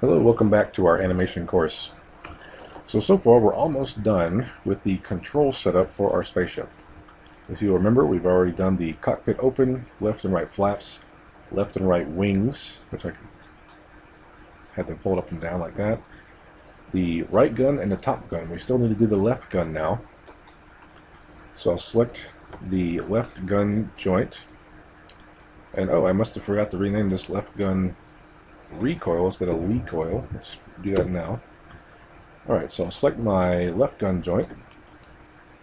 Hello, welcome back to our animation course. So far we're almost done with the control setup for our spaceship. If you remember, we've already done the cockpit open, left and right flaps, left and right wings, which I had them fold up and down like that. The right gun and the top gun. We still need to do the left gun now. So I'll select the left gun joint. And oh, I must have forgot to rename this left gun recoil instead of lead coil. Let's do that now. Alright, so I'll select my left gun joint,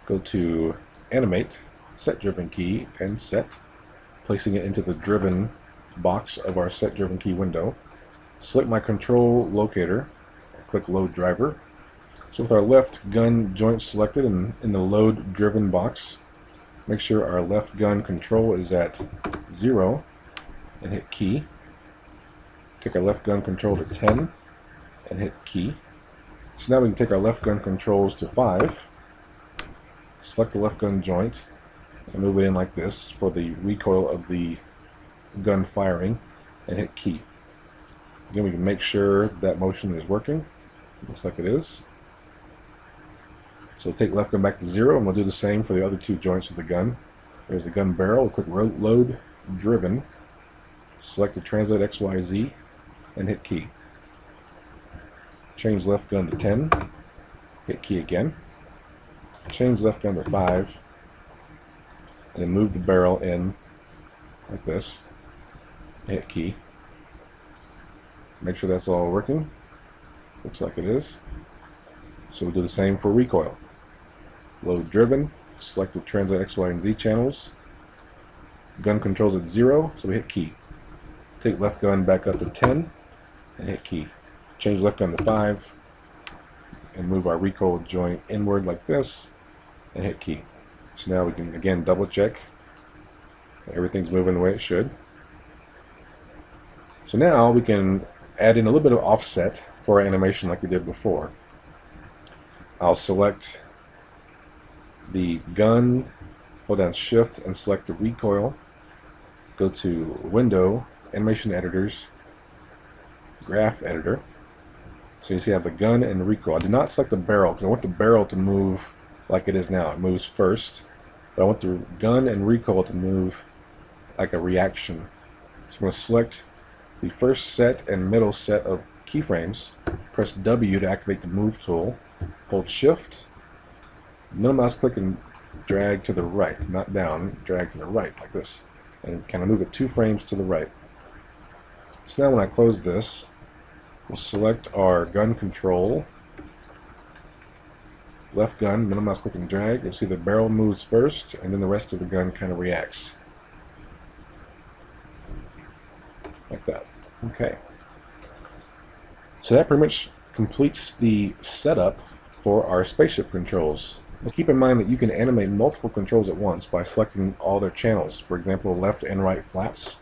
go to Animate, Set Driven Key, and Set, placing it into the driven box of our Set Driven Key window. Select my control locator, click Load Driver. So with our left gun joint selected and in the Load Driven box, make sure our left gun control is at 0 and hit Key. Take our left gun control to 10 and hit Key. So now we can take our left gun controls to 5, select the left gun joint, and move it in like this for the recoil of the gun firing, and hit Key. Again, we can make sure that motion is working. Looks like it is. So take left gun back to 0, and we'll do the same for the other two joints of the gun. There's the gun barrel. We'll click Load Driven, select the Translate XYZ, and hit Key. Change left gun to 10, hit Key again. Change left gun to 5, and then move the barrel in like this. Hit Key. Make sure that's all working. Looks like it is. So we'll do the same for recoil. Load Driven, select the Translate X, Y, and Z channels. Gun controls at 0, so we hit Key. Take left gun back up to 10 and hit Key. Change left gun to 5 and move our recoil joint inward like this and hit Key. So now we can again double check that everything's moving the way it should. So now we can add in a little bit of offset for our animation like we did before. I'll select the gun, hold down Shift and select the recoil, go to Window, Animation Editors, Graph Editor. So you see I have the gun and the recoil. I did not select the barrel because I want the barrel to move like it is now. It moves first, but I want the gun and recoil to move like a reaction. So I'm going to select the first set and middle set of keyframes, press W to activate the Move tool, hold Shift, middle mouse click and drag to the right, not down, drag to the right like this, and kind of move it 2 frames to the right. So now when I close this, we'll select our gun control, left gun, middle mouse click and drag. You'll see the barrel moves first, and then the rest of the gun kind of reacts. Like that. Okay. So that pretty much completes the setup for our spaceship controls. Let's keep in mind that you can animate multiple controls at once by selecting all their channels. For example, left and right flaps.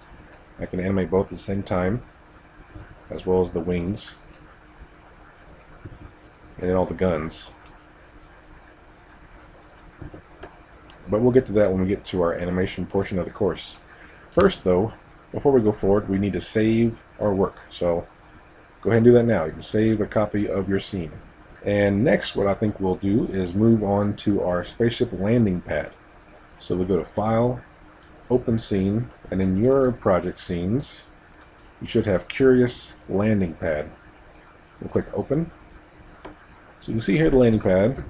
I can animate both at the same time, as well as the wings, and then all the guns. But we'll get to that when we get to our animation portion of the course. First though, before we go forward, we need to save our work. So go ahead and do that now. You can save a copy of your scene. And next what I think we'll do is move on to our Spaceship Landing Pad. So we'll go to File, Open Scene, and in your project scenes you should have Curious Landing Pad. We'll click Open. So you can see here the landing pad.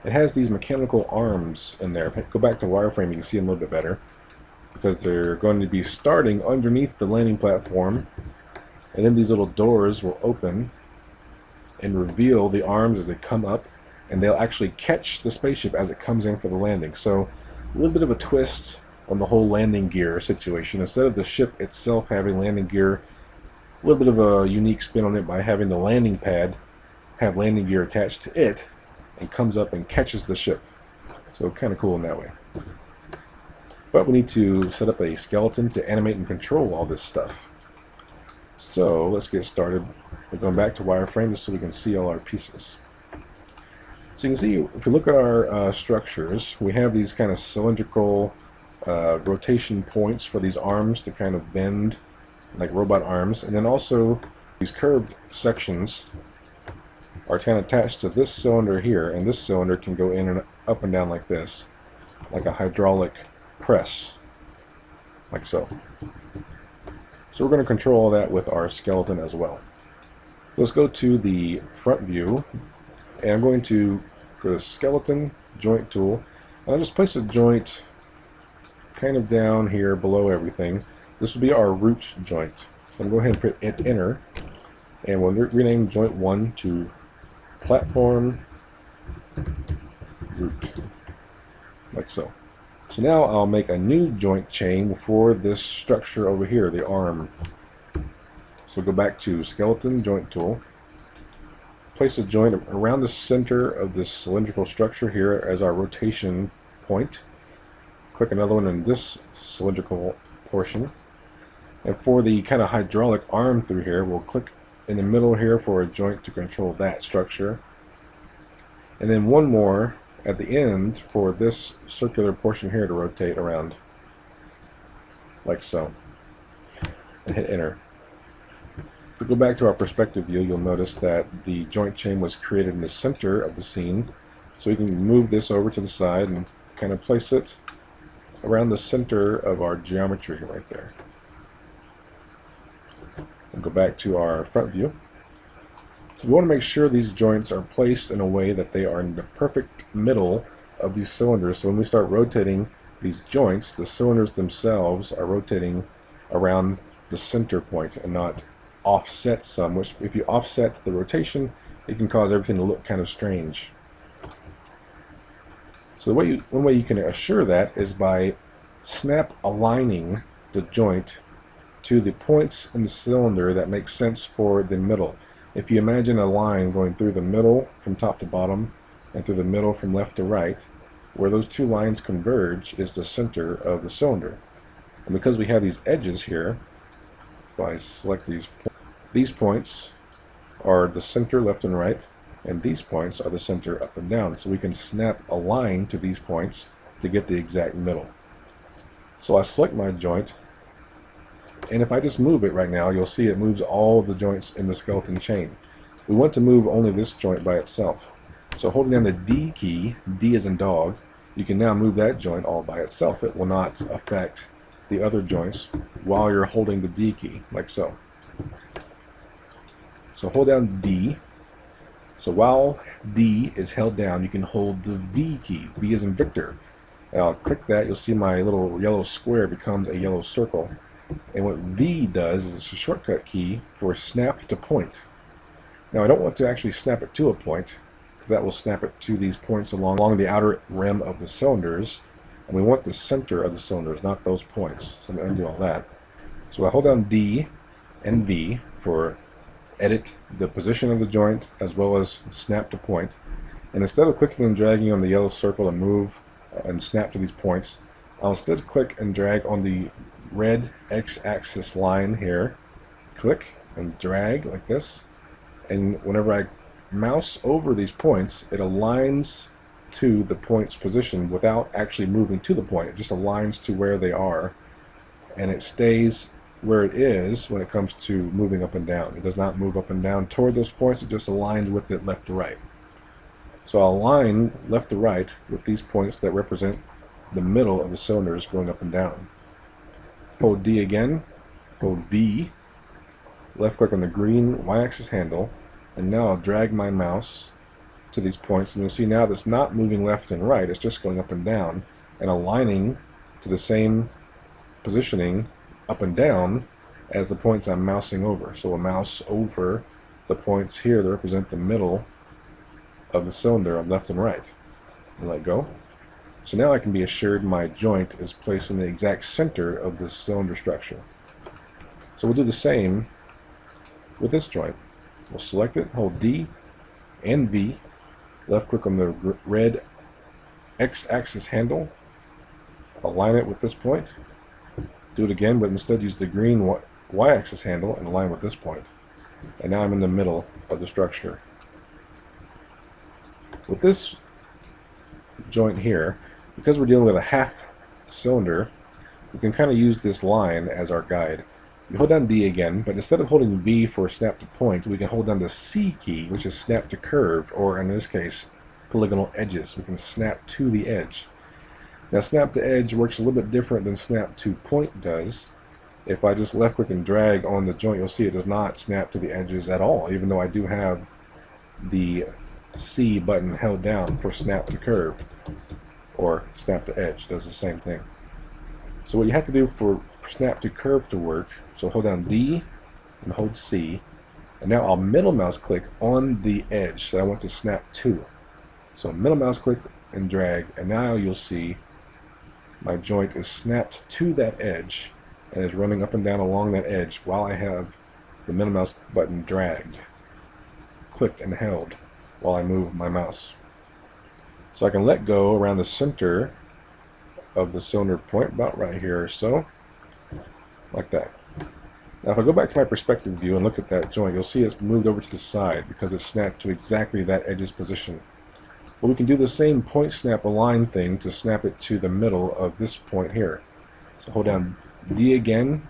It has these mechanical arms in there. If I go back to wireframe, you can see them a little bit better because they're going to be starting underneath the landing platform, and then these little doors will open and reveal the arms as they come up, and they'll actually catch the spaceship as it comes in for the landing. So a little bit of a twist on the whole landing gear situation. Instead of the ship itself having landing gear, a little bit of a unique spin on it by having the landing pad have landing gear attached to it and comes up and catches the ship. So kind of cool in that way. But we need to set up a skeleton to animate and control all this stuff. So let's get started. We're going back to wireframe just so we can see all our pieces. So you can see, if we look at our structures, we have these kind of cylindrical rotation points for these arms to kind of bend like robot arms, and then also These curved sections are kind of attached to this cylinder here, and this cylinder can go in and up and down like this, like a hydraulic press, like so. So we're going to control all that with our skeleton as well. Let's go to the front view, and I'm going to go to Skeleton, Joint Tool, and I'll just place a joint kind of down here below everything. This will be our root joint. So I'm going to go ahead and hit Enter, and we'll rename joint 1 to Platform Root, like so. So now I'll make a new joint chain for this structure over here, the arm. So go back to Skeleton, Joint Tool, place a joint around the center of this cylindrical structure here as our rotation point. Click another one in this cylindrical portion. And for the kind of hydraulic arm through here, we'll click in the middle here for a joint to control that structure. And then one more at the end for this circular portion here to rotate around, like so. And hit Enter. To go back to our perspective view, you'll notice that the joint chain was created in the center of the scene. So we can move this over to the side and kind of place it around the center of our geometry right there. And go back to our front view. So we want to make sure these joints are placed in a way that they are in the perfect middle of these cylinders. So when we start rotating these joints, the cylinders themselves are rotating around the center point and not offset some, which if you offset the rotation, it can cause everything to look kind of strange. So one way you can assure that is by snap aligning the joint to the points in the cylinder that make sense for the middle. If you imagine a line going through the middle from top to bottom and through the middle from left to right, where those two lines converge is the center of the cylinder. And because we have these edges here, if I select these points are the center left and right, and these points are the center up and down. So we can snap a line to these points to get the exact middle. So I select my joint, and if I just move it right now, you'll see it moves all the joints in the skeleton chain. We want to move only this joint by itself. So holding down the D key, D as in dog, you can now move that joint all by itself. It will not affect the other joints while you're holding the D key, like so. So hold down D. So while D is held down, you can hold the V key, V as in Victor. And I'll click that, you'll see my little yellow square becomes a yellow circle. And what V does is it's a shortcut key for snap to point. Now I don't want to actually snap it to a point, because that will snap it to these points along the outer rim of the cylinders. And we want the center of the cylinders, not those points. So I'm going to undo all that. So I hold down D and V for edit the position of the joint as well as snap to point. And instead of clicking and dragging on the yellow circle to move and snap to these points, I'll instead click and drag on the red x-axis line here, click and drag like this, and whenever I mouse over these points, it aligns to the point's position without actually moving to the point. It just aligns to where they are, and it stays where it is when it comes to moving up and down. It does not move up and down toward those points, it just aligns with it left to right. So I'll align left to right with these points that represent the middle of the cylinders going up and down. Hold D again, hold V, left click on the green y-axis handle, and now I'll drag my mouse to these points, and you'll see now that's not moving left and right, it's just going up and down and aligning to the same positioning up and down as the points I'm mousing over. So we'll mouse over the points here that represent the middle of the cylinder on left and right, and let go. So now I can be assured my joint is placed in the exact center of this cylinder structure. So we'll do the same with this joint. We'll select it, hold D and V, left click on the red x-axis handle, align it with this point, do it again, but instead use the green y-axis handle and align with this point. And now I'm in the middle of the structure. With this joint here, because we're dealing with a half cylinder, we can kind of use this line as our guide. You hold down D again, but instead of holding V for snap to point, we can hold down the C key, which is snap to curve, or in this case, polygonal edges. We can snap to the edge. Now, snap to edge works a little bit different than snap to point does. If I just left click and drag on the joint, you'll see it does not snap to the edges at all, even though I do have the C button held down for snap to curve, or snap to edge does the same thing. So what you have to do for snap to curve to work, so hold down D and hold C, and now I'll middle mouse click on the edge that I want to snap to. So middle mouse click and drag, and now you'll see my joint is snapped to that edge and is running up and down along that edge while I have the middle mouse button dragged, clicked and held while I move my mouse. So I can let go around the center of the cylinder point, about right here or so, like that. Now if I go back to my perspective view and look at that joint, you'll see it's moved over to the side because it's snapped to exactly that edge's position. But we can do the same point snap align thing to snap it to the middle of this point here. So hold down D again,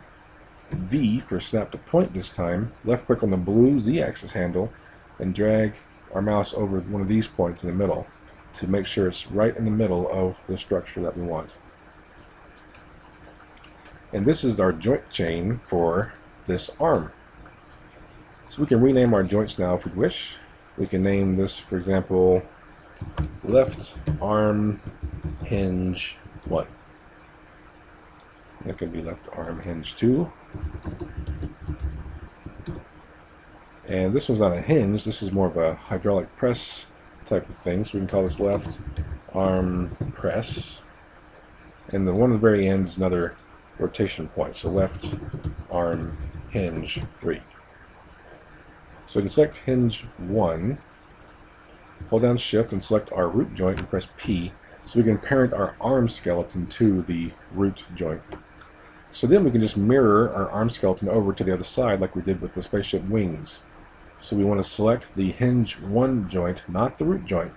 V for snap to point this time, left click on the blue Z-axis handle, and drag our mouse over one of these points in the middle to make sure it's right in the middle of the structure that we want. And this is our joint chain for this arm. So we can rename our joints now if we wish. We can name this, for example, left arm hinge 1. That could be left arm hinge 2. And this one's not a hinge, this is more of a hydraulic press type of thing, so we can call this left arm press. And the one at the very end is another rotation point, so left arm hinge 3. So we can select hinge 1, hold down shift and select our root joint and press P, so we can parent our arm skeleton to the root joint. So then we can just mirror our arm skeleton over to the other side like we did with the spaceship wings. So we want to select the hinge 1 joint, not the root joint,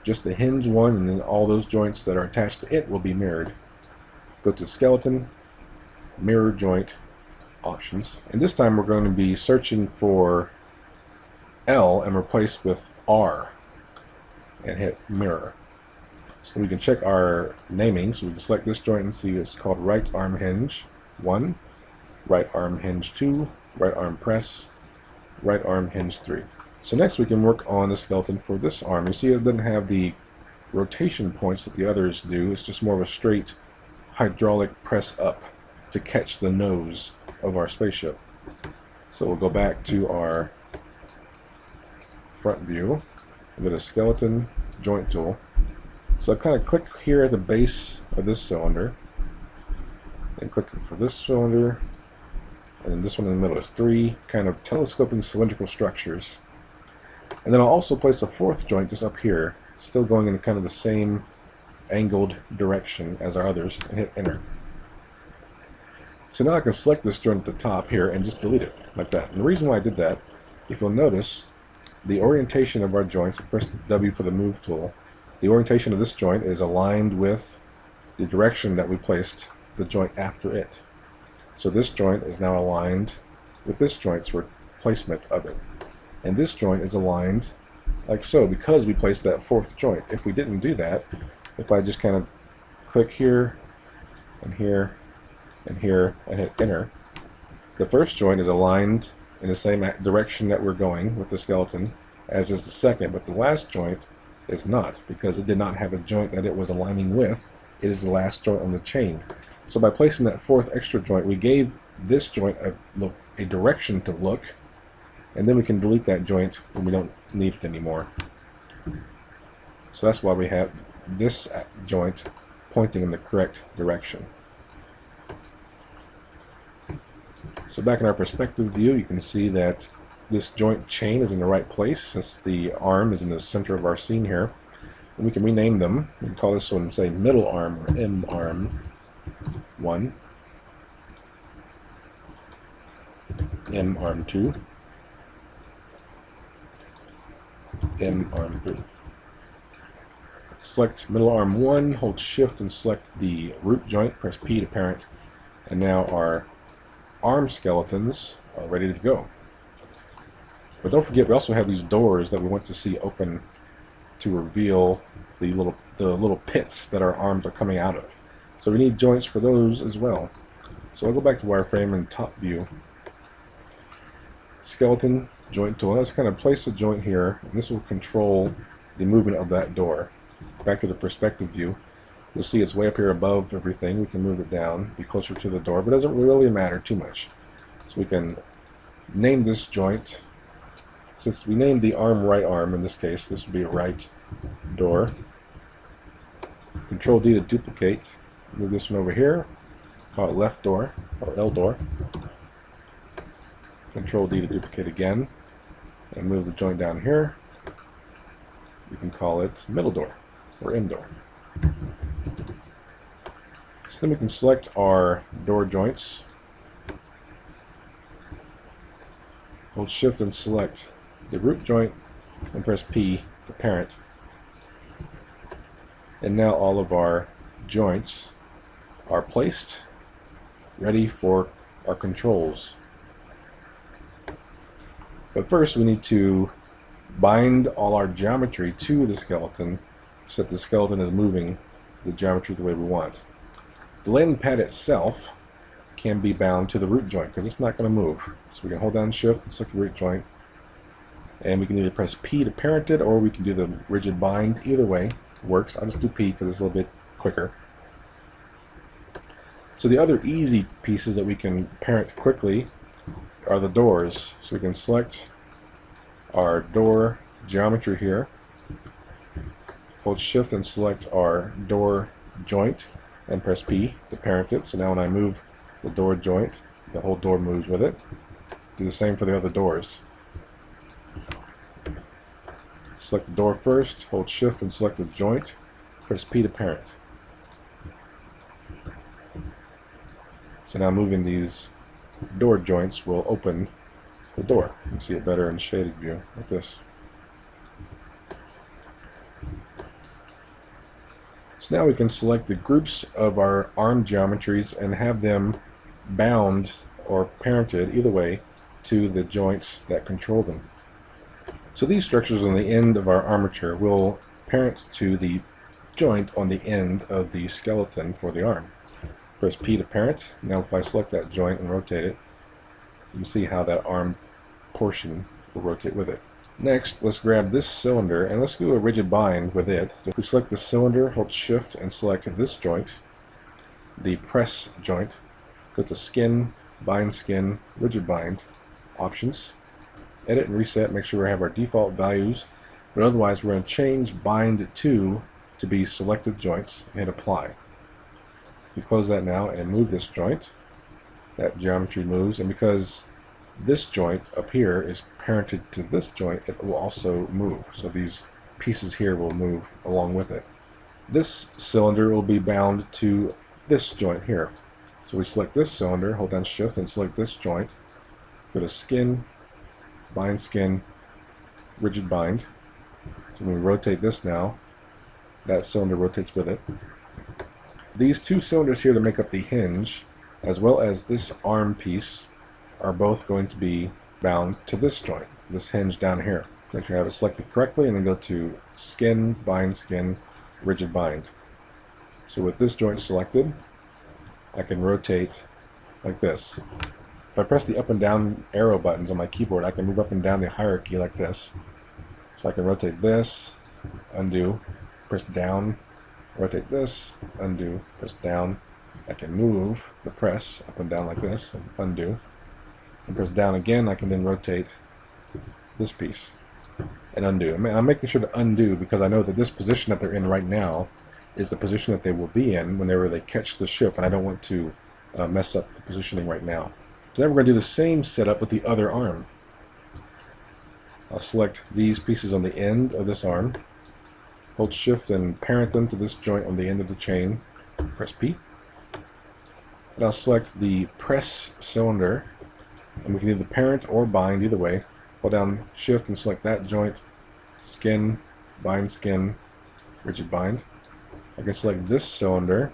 just the hinge 1, and then all those joints that are attached to it will be mirrored. Go to skeleton, mirror joint options, and this time we're going to be searching for L and replace with R and hit mirror. So we can check our naming, so we can select this joint and see it's called right arm hinge 1, right arm hinge 2, right arm press, right arm hinge 3. So next we can work on the skeleton for this arm. You see it doesn't have the rotation points that the others do, it's just more of a straight hydraulic press up to catch the nose of our spaceship. So we'll go back to our front view, go to skeleton, joint tool. So I kind of click here at the base of this cylinder, and click for this cylinder, and then this one in the middle is 3 kind of telescoping cylindrical structures. And then I'll also place a 4th joint just up here, still going in kind of the same angled direction as our others, and hit enter. So now I can select this joint at the top here and just delete it like that. And the reason why I did that, if you'll notice, the orientation of our joints, press W for the move tool, the orientation of this joint is aligned with the direction that we placed the joint after it. So this joint is now aligned with this joint's placement of it. And this joint is aligned like so because we placed that 4th joint. If we didn't do that, if I just kind of click here and here and here and hit enter, the first joint is aligned in the same direction that we're going with the skeleton as is the second, but the last joint is not, because it did not have a joint that it was aligning with. It is the last joint on the chain. So by placing that 4th extra joint, we gave this joint a direction to look, and then we can delete that joint when we don't need it anymore. So that's why we have this joint pointing in the correct direction. So back in our perspective view, you can see that this joint chain is in the right place since the arm is in the center of our scene here. And we can rename them. We can call this one, say, middle arm or M arm 1, M arm 2, M arm 3. Select middle arm 1, hold shift and select the root joint, press P to parent, and now our arm skeletons are ready to go. But don't forget, we also have these doors that we want to see open to reveal the little pits that our arms are coming out of. So we need joints for those as well. So I'll go back to wireframe and top view. Skeleton joint tool. Let's kind of place a joint here, and this will control the movement of that door. Back to the perspective view. You'll see it's way up here above everything. We can move it down, be closer to the door, but it doesn't really matter too much. So we can name this joint. Since we named the arm right arm, in this case, this would be a right door. Control D to duplicate. Move this one over here. Call it left door, or L door. Control D to duplicate again. And move the joint down here. We can call it middle door, or M door. So then we can select our door joints. Hold Shift and select the root joint and press P to parent. And now all of our joints are placed, ready for our controls. But first we need to bind all our geometry to the skeleton so that the skeleton is moving the geometry the way we want. The landing pad itself can be bound to the root joint because it's not going to move. So we can hold down Shift and select the root joint, and we can either press P to parent it, or we can do the rigid bind. Either way works. I'll just do P because it's a little bit quicker. So the other easy pieces that we can parent quickly are the doors. So we can select our door geometry here, hold Shift and select our door joint and press P to parent it. So now when I move the door joint, the whole door moves with it. Do the same for the other doors. Select the door first, hold Shift and select the joint, press P to parent. So now moving these door joints will open the door. You can see it better in shaded view, like this. So now we can select the groups of our arm geometries and have them bound or parented, either way, to the joints that control them. So these structures on the end of our armature will parent to the joint on the end of the skeleton for the arm. Press P to parent. Now if I select that joint and rotate it, you can see how that arm portion will rotate with it. Next, let's grab this cylinder and let's do a rigid bind with it. So if we select the cylinder, hold Shift and select this joint, the press joint, go to Skin, Bind Skin, Rigid Bind, Options, Edit and Reset, make sure we have our default values, but otherwise we're going to change Bind to be Selected Joints and hit Apply. If you close that now and move this joint, that geometry moves, and because this joint up here is parented to this joint, it will also move. So these pieces here will move along with it. This cylinder will be bound to this joint here. So we select this cylinder, hold down Shift and select this joint, go to Skin, Bind Skin, Rigid Bind. So when we rotate this now, that cylinder rotates with it. These two cylinders here that make up the hinge, as well as this arm piece, are both going to be bound to this joint, this hinge down here. Make sure you have it selected correctly and then go to Skin, Bind Skin, Rigid Bind. So with this joint selected, I can rotate like this. If I press the up and down arrow buttons on my keyboard, I can move up and down the hierarchy like this. So I can rotate this, undo, press down, rotate this, undo, press down. I can move the press up and down like this, and undo. And press down again, I can then rotate this piece and undo. I'm making sure to undo because I know that this position that they're in right now is the position that they will be in whenever they catch the ship, and I don't want to mess up the positioning right now. So then we're going to do the same setup with the other arm. I'll select these pieces on the end of this arm, hold Shift and parent them to this joint on the end of the chain, press P. And I'll select the press cylinder, and we can either parent or bind, either way. Hold down Shift and select that joint, Skin, Bind Skin, Rigid Bind. I can select this cylinder,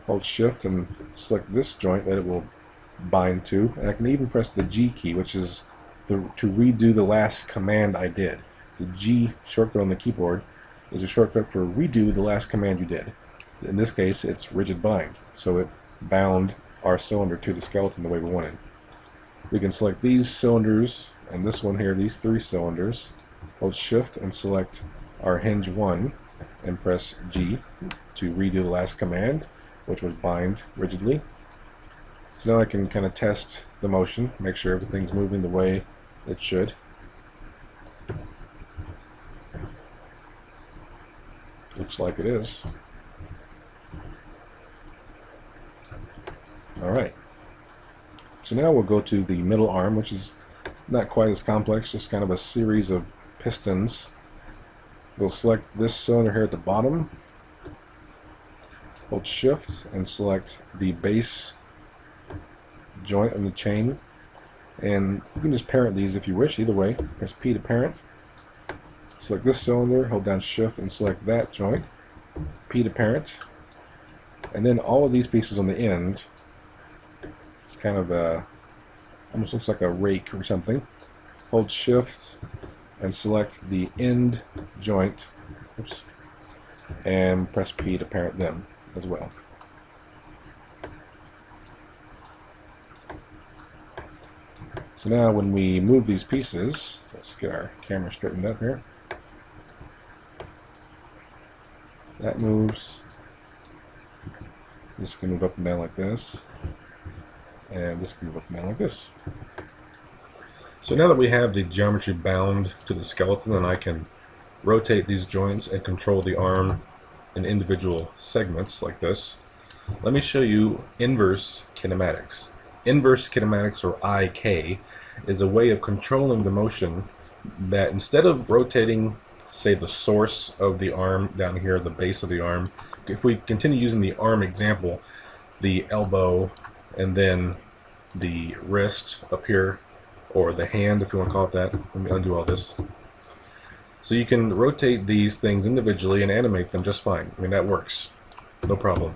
hold Shift and select this joint that it will bind to, and I can even press the G key, which is to redo the last command I did. The G shortcut on the keyboard is a shortcut for redo the last command you did. In this case, it's rigid bind, so it bound our cylinder to the skeleton the way we wanted. We can select these cylinders and this one here, these 3 cylinders, hold shift and select our hinge 1 and press G to redo the last command, which was bind rigidly. So now I can kind of test the motion, make sure everything's moving the way it should. Looks like it is. Alright. So now we'll go to the middle arm, which is not quite as complex, just kind of a series of pistons. We'll select this cylinder here at the bottom, hold shift and select the base joint on the chain, and you can just parent these if you wish, either way. Press P to parent. Select this cylinder, hold down shift and select that joint, P to parent, and then all of these pieces on the end. It's kind of a, almost looks like a rake or something. Hold shift and select the end joint, oops, and press P to parent them as well. So now when we move these pieces, let's get our camera straightened up here. That moves. This can move up and down like this. And this can move up and down like this. So now that we have the geometry bound to the skeleton and I can rotate these joints and control the arm in individual segments like this, let me show you inverse kinematics. Inverse kinematics, or IK, is a way of controlling the motion that instead of rotating, say, the source of the arm down here, the base of the arm, if we continue using the arm example, the elbow and then the wrist up here, or the hand if you want to call it that. Let me undo all this. So you can rotate these things individually and animate them just fine. I mean, that works, no problem.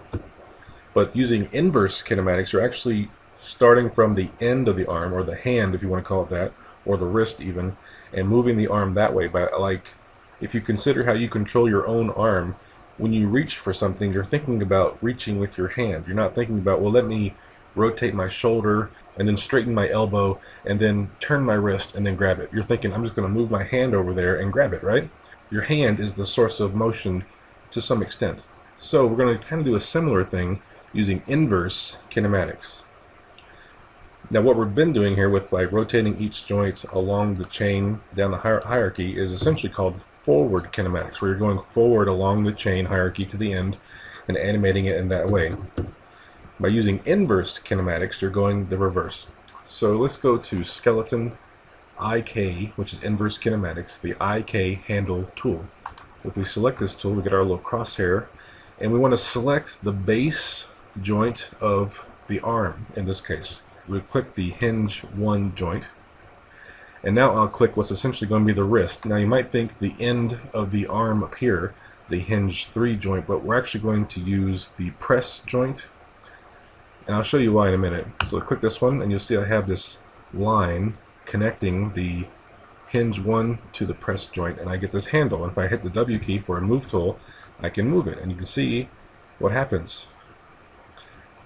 But using inverse kinematics, you're actually starting from the end of the arm, or the hand if you want to call it that, or the wrist even, and moving the arm that way. But like, if you consider how you control your own arm, when you reach for something, you're thinking about reaching with your hand. You're not thinking about, well, let me rotate my shoulder and then straighten my elbow and then turn my wrist and then grab it. You're thinking, I'm just going to move my hand over there and grab it, right? Your hand is the source of motion to some extent. So we're going to kind of do a similar thing using inverse kinematics. Now what we've been doing here with like rotating each joint along the chain down the hierarchy is essentially called forward kinematics, where you're going forward along the chain hierarchy to the end and animating it in that way. By using inverse kinematics, you're going the reverse. So let's go to Skeleton IK, which is inverse kinematics, the IK handle tool. If we select this tool, we get our little crosshair, and we want to select the base joint of the arm in this case. We click the hinge 1 joint, and now I'll click what's essentially going to be the wrist. Now you might think the end of the arm up here, the hinge 3 joint, but we're actually going to use the press joint, and I'll show you why in a minute. So click this one and you'll see I have this line connecting the hinge 1 to the press joint, and I get this handle, and if I hit the W key for a move tool, I can move it, and you can see what happens.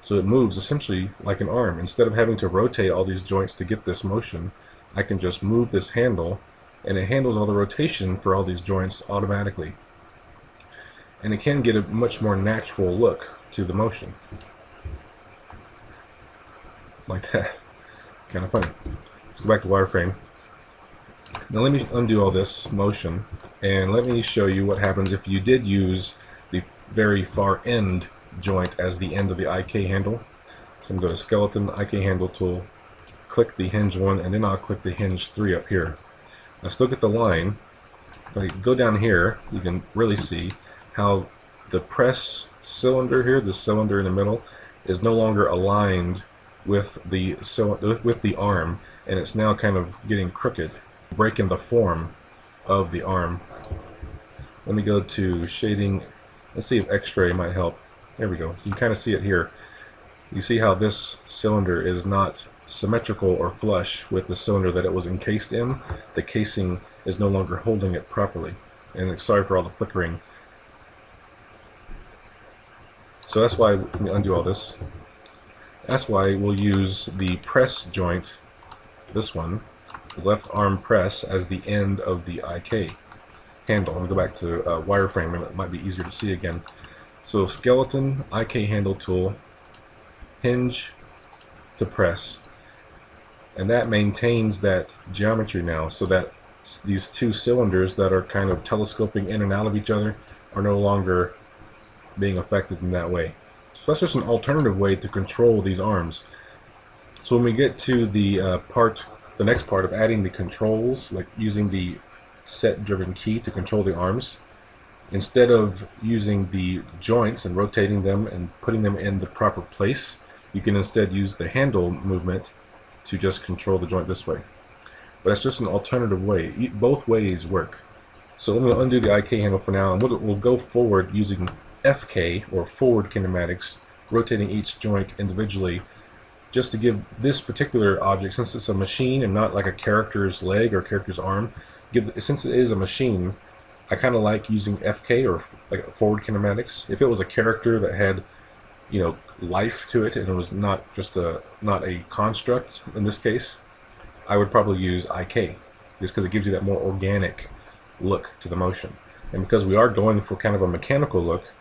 So it moves essentially like an arm. Instead of having to rotate all these joints to get this motion, I can just move this handle, and it handles all the rotation for all these joints automatically. And it can get a much more natural look to the motion. Like that. Kind of funny. Let's go back to wireframe. Now let me undo all this motion, and let me show you what happens if you did use the very far end joint as the end of the IK handle. So I'm going to go to Skeleton, IK handle tool, click the hinge 1, and then I'll click the hinge 3 up here. I still get the line. If I go down here, you can really see how the press cylinder here, the cylinder in the middle, is no longer aligned with the arm, and it's now kind of getting crooked, breaking the form of the arm. Let me go to shading. Let's see if X-ray might help. There we go. So you can kind of see it here. You see how this cylinder is not symmetrical or flush with the cylinder that it was encased in. The casing is no longer holding it properly. And sorry for all the flickering. So that's why, let me undo all this. That's why we'll use the press joint, this one, the left arm press, as the end of the IK handle. I'm going to go back to wireframe, and it might be easier to see again. So skeleton, IK handle tool, hinge to press. And that maintains that geometry now, so that these two cylinders that are kind of telescoping in and out of each other are no longer being affected in that way. So that's just an alternative way to control these arms. So when we get to the the next part of adding the controls, like using the set-driven key to control the arms, instead of using the joints and rotating them and putting them in the proper place, you can instead use the handle movement to just control the joint this way. But that's just an alternative way. Both ways work. So I'm going to undo the IK handle for now, and we'll go forward using FK, or forward kinematics, rotating each joint individually, just to give this particular object, since it's a machine and not like a character's leg or character's arm, since it is a machine, I kind of like using FK, or like forward kinematics. If it was a character that had, you know, life to it, and it was not just not a construct in this case, I would probably use IK, just because it gives you that more organic look to the motion. And because we are going for kind of a mechanical look,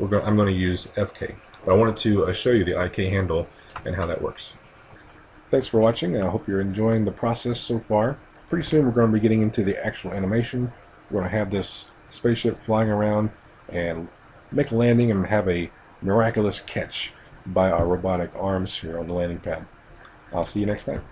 I'm going to use FK. But I wanted to show you the IK handle and how that works. Thanks for watching. I hope you're enjoying the process so far. Pretty soon we're going to be getting into the actual animation. We're going to have this spaceship flying around and make a landing and have a miraculous catch by our robotic arms here on the landing pad. I'll see you next time.